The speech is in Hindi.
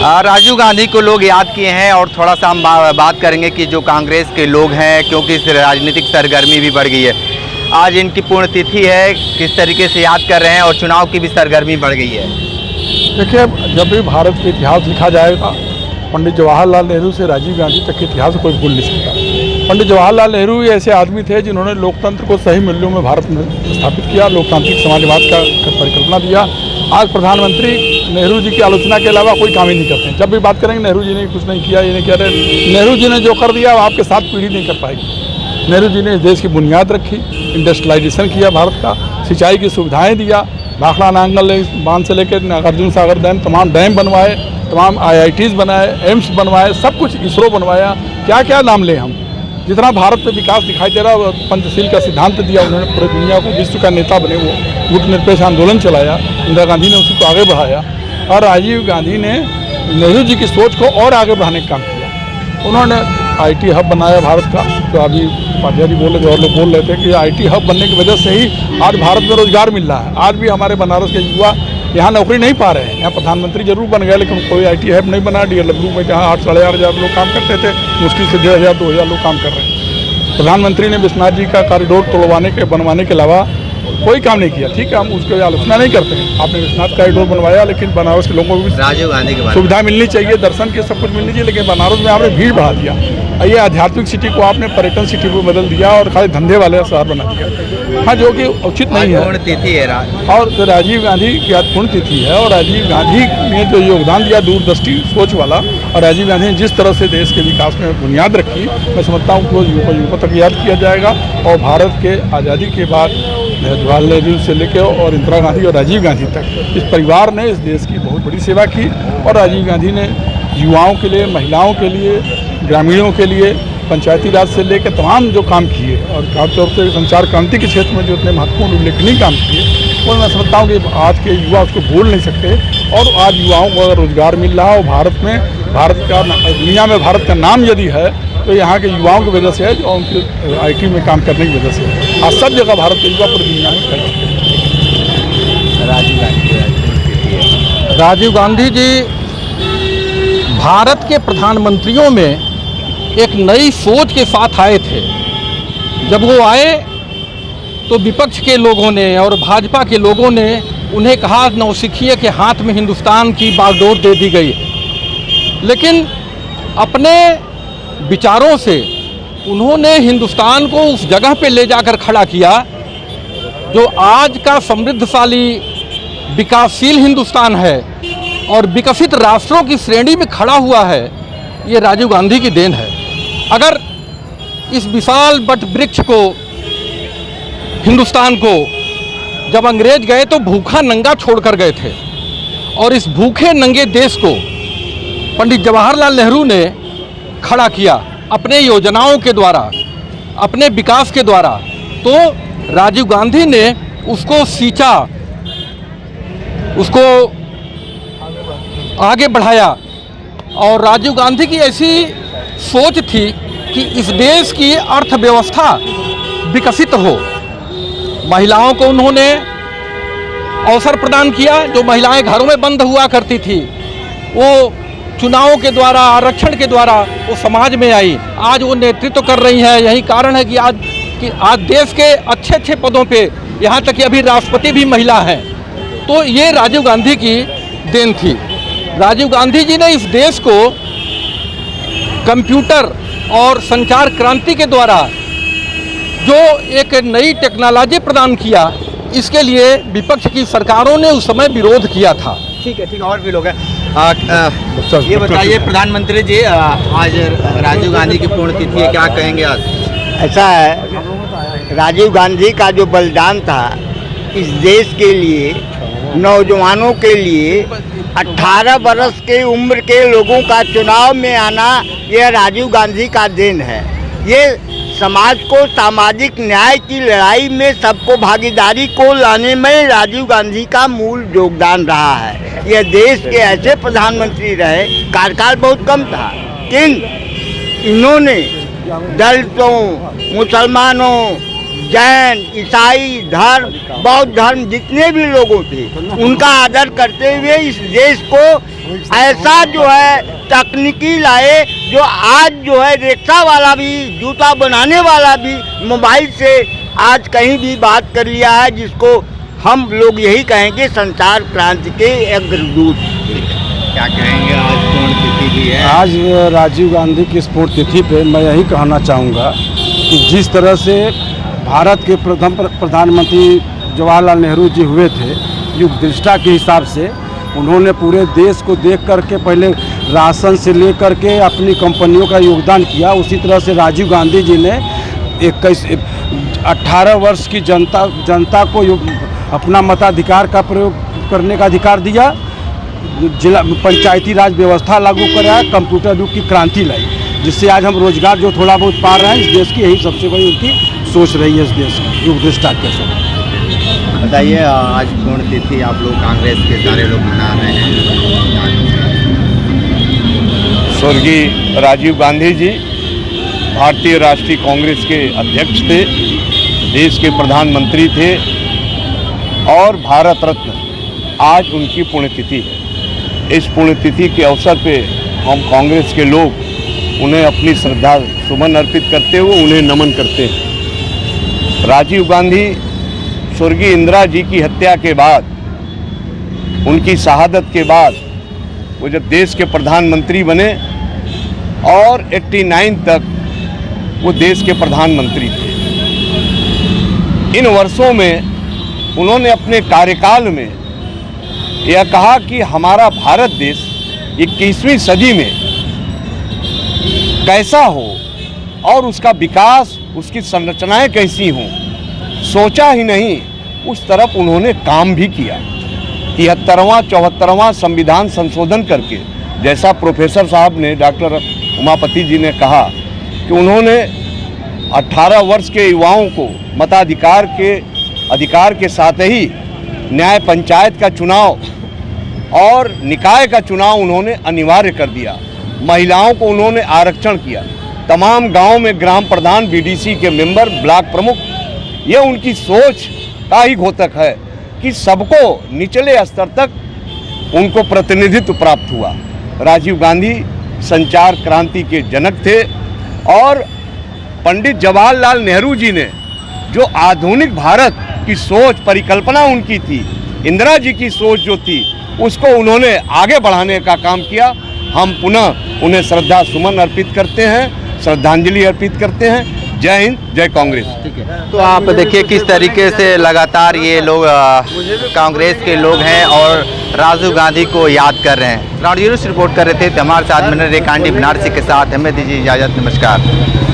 राजीव गांधी को लोग याद किए हैं और थोड़ा सा हम बात करेंगे कि जो कांग्रेस के लोग हैं, क्योंकि इस राजनीतिक सरगर्मी भी बढ़ गई है। आज इनकी पुण्यतिथि है, किस तरीके से याद कर रहे हैं और चुनाव की भी सरगर्मी बढ़ गई है। देखिए, जब भी भारत के इतिहास लिखा जाएगा, पंडित जवाहरलाल नेहरू से राजीव गांधी तक के इतिहास कोई भूल नहीं सकता। पंडित जवाहरलाल नेहरू ऐसे आदमी थे जिन्होंने लोकतंत्र को सही मूल्यों में भारत में स्थापित किया, लोकतांत्रिक समाजवाद का परिकल्पना दिया। आज प्रधानमंत्री नेहरू जी की आलोचना के अलावा कोई काम ही नहीं करते हैं। जब भी बात करेंगे नेहरू जी ने कुछ नहीं किया, ये नहीं कह रहे। नेहरू जी ने जो कर दिया वो आपके साथ पीढ़ी नहीं कर पाएगी। नेहरू जी ने इस देश की बुनियाद रखी, इंडस्ट्रियलाइजेशन किया, भारत का सिंचाई की सुविधाएँ दिया, भाखड़ा नांगल बांध से लेकर नागार्जुन सागर डैम, तमाम डैम बनवाए, तमाम IITs बनाए, एम्स बनवाए, सब कुछ, इसरो बनवाया। क्या क्या नाम लें हम। जितना भारत में विकास दिखाई दे रहा है, पंचशील का सिद्धांत दिया उन्होंने, पूरी दुनिया को विश्व का नेता बने। वो गुटनिरपेक्ष आंदोलन चलाया, इंदिरा गांधी ने उसी को आगे बढ़ाया और राजीव गांधी ने नेहरू जी की सोच को और आगे बढ़ाने का काम किया। उन्होंने IT हब बनाया भारत का, तो अभी उपाध्याय जी बोल रहे थे और लोग बोल रहे थे कि IT हब बनने की वजह से ही आज भारत में रोजगार मिल रहा है। आज भी हमारे बनारस के युवा यहाँ नौकरी नहीं पा रहे हैं। यहाँ प्रधानमंत्री जरूर बन गए, लेकिन कोई IT हब नहीं बना। DLW में जहाँ 8 साढ़े 8 हज़ार लोग काम करते थे, मुश्किल से 1,500 2,000 लोग काम कर रहे हैं। प्रधानमंत्री ने विश्वनाथ जी का कॉरिडोर तोड़वाने के बनवाने के अलावा कोई काम नहीं किया। ठीक है, हम उसकी आलोचना नहीं करते हैं। आपने विश्वनाथ कॉरिडोर बनवाया, लेकिन बनारस के लोगों को भी राजीव गांधी के सुविधा मिलनी चाहिए, दर्शन की सब कुछ मिलनी चाहिए, लेकिन बनारस में आपने भीड़ बढ़ा दिया। ये आध्यात्मिक सिटी को आपने पर्यटन सिटी में बदल दिया और खाली धंधे वाले शहर बना दिया। हाँ, जो कि उचित नहीं है। पुण्यतिथि है और राजीव गांधी की आज पुण्यतिथि है और राजीव गांधी ने जो योगदान दिया, दूरदृष्टि सोच वाला, और राजीव गांधी ने जिस तरह से देश के विकास में बुनियाद रखी, मैं समझता हूँ कि युगों तक याद किया जाएगा। और भारत के आज़ादी के बाद जवाहरलाल नेहरू से लेकर और इंदिरा गांधी और राजीव गांधी तक इस परिवार ने इस देश की बहुत बड़ी सेवा की। और राजीव गांधी ने युवाओं के लिए, महिलाओं के लिए, ग्रामीणों के लिए, पंचायती राज से लेकर तमाम जो काम किए और खासतौर से संचार क्रांति के क्षेत्र में जो इतने महत्वपूर्ण उल्लेखनीय काम किए, वो मैं समझता हूँ कि आज के युवा उसको भूल नहीं सकते। और आज युवाओं को अगर रोजगार मिल रहा है और भारत में, भारत का दुनिया में भारत का नाम यदि है, तो यहाँ के युवाओं की वजह से है, और उनके IT में काम करने की वजह से है। आज सब जगह भारत के युवा पूरी दुनिया में फैल चुके हैं। राजीव गांधी जी भारत के प्रधानमंत्रियों में एक नई सोच के साथ आए थे। जब वो आए तो विपक्ष के लोगों ने और भाजपा के लोगों ने उन्हें कहा, नौसिखिए के हाथ में हिंदुस्तान की बागडोर दे दी गई। लेकिन अपने विचारों से उन्होंने हिंदुस्तान को उस जगह पे ले जाकर खड़ा किया जो आज का समृद्धशाली विकासशील हिंदुस्तान है और विकसित राष्ट्रों की श्रेणी में खड़ा हुआ है। ये राजीव गांधी की देन है। अगर इस विशाल वट वृक्ष को, हिंदुस्तान को, जब अंग्रेज गए तो भूखा नंगा छोड़कर गए थे, और इस भूखे नंगे देश को पंडित जवाहरलाल नेहरू ने खड़ा किया अपने योजनाओं के द्वारा, अपने विकास के द्वारा। तो राजीव गांधी ने उसको सींचा, उसको आगे बढ़ाया। और राजीव गांधी की ऐसी सोच थी कि इस देश की अर्थव्यवस्था विकसित हो। महिलाओं को उन्होंने अवसर प्रदान किया। जो महिलाएं घरों में बंद हुआ करती थी, वो चुनावों के द्वारा, आरक्षण के द्वारा वो समाज में आई। आज वो नेतृत्व कर रही हैं। यही कारण है कि आज देश के अच्छे अच्छे पदों पे, यहाँ तक कि अभी राष्ट्रपति भी महिला हैं। तो ये राजीव गांधी की देन थी। राजीव गांधी जी ने इस देश को कंप्यूटर और संचार क्रांति के द्वारा जो एक नई टेक्नोलॉजी प्रदान किया, इसके लिए विपक्ष की सरकारों ने उस समय विरोध किया था। ठीक है, और भी लोग हैं। ये बताइए प्रधानमंत्री जी, आज राजीव गांधी की पुण्यतिथि है, क्या कहेंगे आज? ऐसा है, राजीव गांधी का जो बलिदान था इस देश के लिए, नौजवानों के लिए, 18 वर्ष के उम्र के लोगों का चुनाव में आना, यह राजीव गांधी का देन है। ये समाज को सामाजिक न्याय की लड़ाई में सबको भागीदारी को लाने में राजीव गांधी का मूल योगदान रहा है। यह देश के ऐसे प्रधानमंत्री रहे, कार्यकाल बहुत कम था, लेकिन इन्होंने दलितों, मुसलमानों, जैन, ईसाई धर्म, बौद्ध धर्म जितने भी लोगों थे उनका आदर करते हुए इस देश को ऐसा जो है तकनीकी लाए, जो आज जो है रिक्शा वाला भी, जूता बनाने वाला भी मोबाइल से आज कहीं भी बात कर लिया है, जिसको हम लोग यही कहेंगे संचार क्रांति के अग्रदूत। क्या कहेंगे, आज पुण्यतिथि भी है। आज राजीव गांधी की स्मृति पे मैं यही कहना चाहूँगा कि जिस तरह से भारत के प्रथम प्रधानमंत्री जवाहरलाल नेहरू जी हुए थे, युग दृष्टा के हिसाब से उन्होंने पूरे देश को देख करके पहले राशन से लेकर के अपनी कंपनियों का योगदान किया। उसी तरह से राजीव गांधी जी ने 18 वर्ष की जनता को अपना मताधिकार का प्रयोग करने का अधिकार दिया, जिला पंचायती राज व्यवस्था लागू कराया, कंप्यूटर युग की क्रांति लाई, जिससे आज हम रोजगार जो थोड़ा बहुत पा रहे हैं इस देश की, यही सबसे बड़ी उनकी सोच रही है इस देश की, युग दृष्टा के साथ। बताइए, आज पुण्यतिथि आप लोग कांग्रेस के सारे लोग मना रहे हैं। स्वर्गीय राजीव गांधी जी भारतीय राष्ट्रीय कांग्रेस के अध्यक्ष थे, देश के प्रधानमंत्री थे और भारत रत्न आज उनकी पुण्यतिथि है। इस पुण्यतिथि के अवसर पे हम कांग्रेस के लोग उन्हें अपनी श्रद्धा सुमन अर्पित करते हुए उन्हें नमन करते हैं। राजीव गांधी स्वर्गीय इंदिरा जी की हत्या के बाद, उनकी शहादत के बाद वो जब देश के प्रधानमंत्री बने और 89 तक वो देश के प्रधानमंत्री थे। इन वर्षों में उन्होंने अपने कार्यकाल में यह कहा कि हमारा भारत देश 21वीं सदी में कैसा हो और उसका विकास, उसकी संरचनाएं कैसी हों, सोचा ही नहीं, उस तरफ उन्होंने काम भी किया। 73वां 74वां संविधान संशोधन करके, जैसा प्रोफेसर साहब ने, डॉक्टर उमापति जी ने कहा कि उन्होंने 18 वर्ष के युवाओं को मताधिकार के अधिकार के साथ ही न्याय पंचायत का चुनाव और निकाय का चुनाव उन्होंने अनिवार्य कर दिया। महिलाओं को उन्होंने आरक्षण किया। तमाम गांव में ग्राम प्रधान, बीडीसी के मेंबर, ब्लॉक प्रमुख, ये उनकी सोच का ही घोतक है कि सबको निचले स्तर तक उनको प्रतिनिधित्व प्राप्त हुआ। राजीव गांधी संचार क्रांति के जनक थे और पंडित जवाहरलाल नेहरू जी ने जो आधुनिक भारत की सोच, परिकल्पना उनकी थी, इंदिरा जी की सोच जो थी, उसको उन्होंने आगे बढ़ाने का काम किया। हम पुनः उन्हें श्रद्धा सुमन अर्पित करते हैं, श्रद्धांजलि अर्पित करते हैं। जय हिंद, जय कांग्रेस। तो आप देखिए किस तरीके से लगातार ये लोग कांग्रेस के लोग हैं और राजीव गांधी को याद कर रहे हैं। ग्राउंड जीरो से रिपोर्ट कर रहे थे हमारे साथ मैंने रेकांडी बनारसी के साथ। हमें दीजिए इजाज़त, नमस्कार।